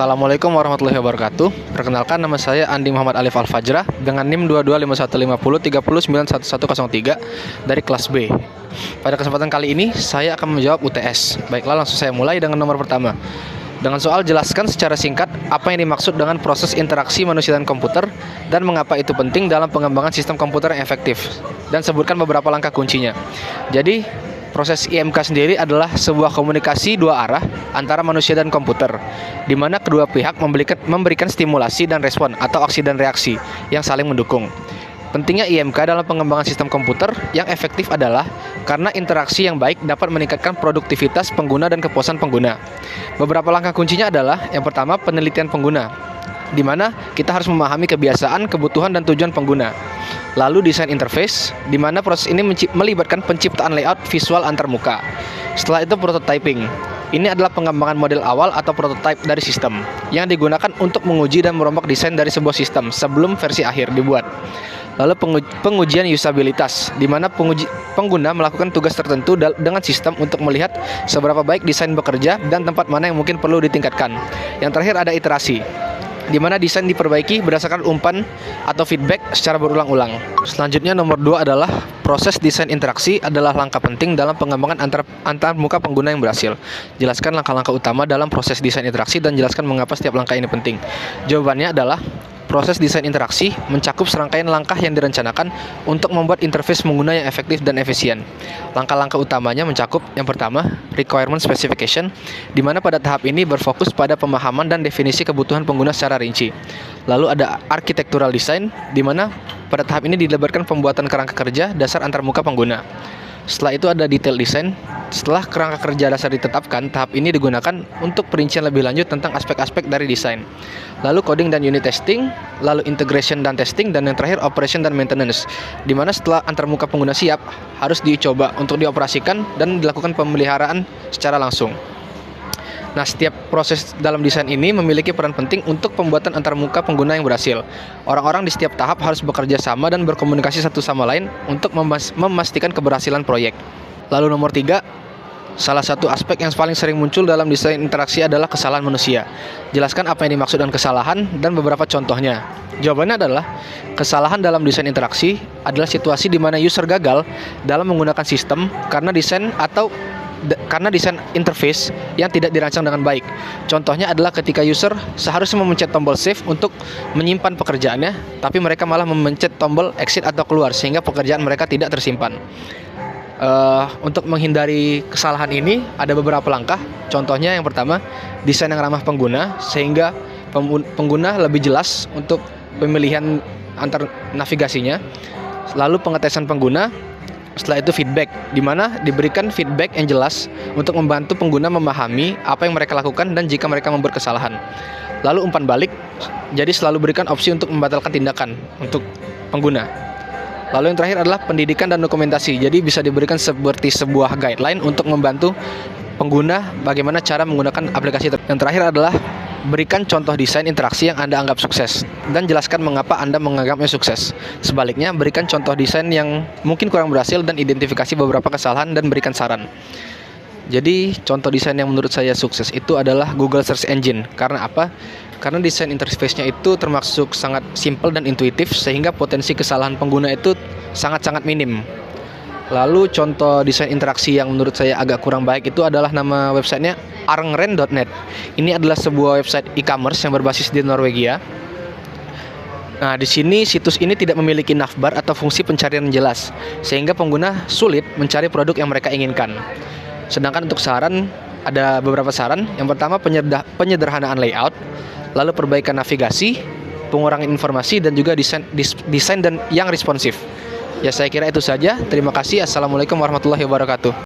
Assalamualaikum warahmatullahi wabarakatuh. Perkenalkan, nama saya Andi Muhammad Alif Al-Fajrah dengan NIM 22515030911103 dari kelas B. Pada kesempatan kali ini saya akan menjawab UTS. Baiklah, langsung saya mulai dengan nomor pertama. Dengan soal, jelaskan secara singkat apa yang dimaksud dengan proses interaksi manusia dan komputer dan mengapa itu penting dalam pengembangan sistem komputer yang efektif, dan sebutkan beberapa langkah kuncinya. Jadi, proses IMK sendiri adalah sebuah komunikasi dua arah antara manusia dan komputer, di mana kedua pihak memberikan stimulasi dan respon atau aksi dan reaksi yang saling mendukung. Pentingnya IMK dalam pengembangan sistem komputer yang efektif adalah karena interaksi yang baik dapat meningkatkan produktivitas pengguna dan kepuasan pengguna. Beberapa langkah kuncinya adalah, yang pertama, penelitian pengguna, di mana kita harus memahami kebiasaan, kebutuhan, dan tujuan pengguna. Lalu desain interface, di mana proses ini melibatkan penciptaan layout visual antarmuka. Setelah itu prototyping. Ini adalah pengembangan model awal atau prototype dari sistem yang digunakan untuk menguji dan merombak desain dari sebuah sistem sebelum versi akhir dibuat. Lalu pengujian usabilitas, di mana pengguna melakukan tugas tertentu dengan sistem untuk melihat seberapa baik desain bekerja dan tempat mana yang mungkin perlu ditingkatkan. Yang terakhir ada iterasi, di mana desain diperbaiki berdasarkan umpan atau feedback secara berulang-ulang. Selanjutnya, nomor 2 adalah proses desain interaksi adalah langkah penting dalam pengembangan antar muka pengguna yang berhasil. Jelaskan langkah-langkah utama dalam proses desain interaksi dan jelaskan mengapa setiap langkah ini penting. Jawabannya adalah, proses desain interaksi mencakup serangkaian langkah yang direncanakan untuk membuat interface pengguna yang efektif dan efisien. Langkah-langkah utamanya mencakup, yang pertama, requirement specification, di mana pada tahap ini berfokus pada pemahaman dan definisi kebutuhan pengguna secara rinci. Lalu ada architectural design, di mana pada tahap ini dilebarkan pembuatan kerangka kerja dasar antarmuka pengguna. Setelah itu ada detail design. Setelah kerangka kerja dasar ditetapkan, tahap ini digunakan untuk perincian lebih lanjut tentang aspek-aspek dari desain. Lalu coding dan unit testing, lalu integration dan testing, dan yang terakhir operation dan maintenance, di mana setelah antarmuka pengguna siap, harus dicoba untuk dioperasikan dan dilakukan pemeliharaan secara langsung. Nah, setiap proses dalam desain ini memiliki peran penting untuk pembuatan antarmuka pengguna yang berhasil. Orang-orang di setiap tahap harus bekerja sama dan berkomunikasi satu sama lain untuk memastikan keberhasilan proyek. Lalu nomor 3, salah satu aspek yang paling sering muncul dalam desain interaksi adalah kesalahan manusia. Jelaskan apa yang dimaksud dengan kesalahan dan beberapa contohnya. Jawabannya adalah, kesalahan dalam desain interaksi adalah situasi di mana user gagal dalam menggunakan sistem karena desain interface yang tidak dirancang dengan baik. Contohnya adalah ketika user seharusnya memencet tombol save untuk menyimpan pekerjaannya, tapi mereka malah memencet tombol exit atau keluar, sehingga pekerjaan mereka tidak tersimpan. Untuk menghindari kesalahan ini ada beberapa langkah. Contohnya, yang pertama, desain yang ramah pengguna, sehingga pengguna lebih jelas untuk pemilihan antar navigasinya. Lalu pengetesan pengguna. Setelah itu feedback, di mana diberikan feedback yang jelas untuk membantu pengguna memahami apa yang mereka lakukan dan jika mereka membuat kesalahan. Lalu umpan balik, jadi selalu berikan opsi untuk membatalkan tindakan untuk pengguna. Lalu yang terakhir adalah pendidikan dan dokumentasi, jadi bisa diberikan seperti sebuah guideline untuk membantu pengguna bagaimana cara menggunakan aplikasi. Yang terakhir adalah berikan contoh desain interaksi yang Anda anggap sukses dan jelaskan mengapa Anda menganggapnya sukses. Sebaliknya, berikan contoh desain yang mungkin kurang berhasil dan identifikasi beberapa kesalahan dan berikan saran. Jadi, contoh desain yang menurut saya sukses itu adalah Google Search Engine. Karena apa? Karena desain interface-nya itu termasuk sangat simple dan intuitif, sehingga potensi kesalahan pengguna itu sangat-sangat minim. Lalu contoh desain interaksi yang menurut saya agak kurang baik itu adalah nama websitenya arngren.net. Ini adalah sebuah website e-commerce yang berbasis di Norwegia. Nah, di sini situs ini tidak memiliki navbar atau fungsi pencarian yang jelas, sehingga pengguna sulit mencari produk yang mereka inginkan. Sedangkan untuk saran, ada beberapa saran. Yang pertama, penyederhanaan layout, lalu perbaikan navigasi, pengurangan informasi, dan juga desain dan yang responsif. Ya, saya kira itu saja. Terima kasih. Assalamualaikum warahmatullahi wabarakatuh.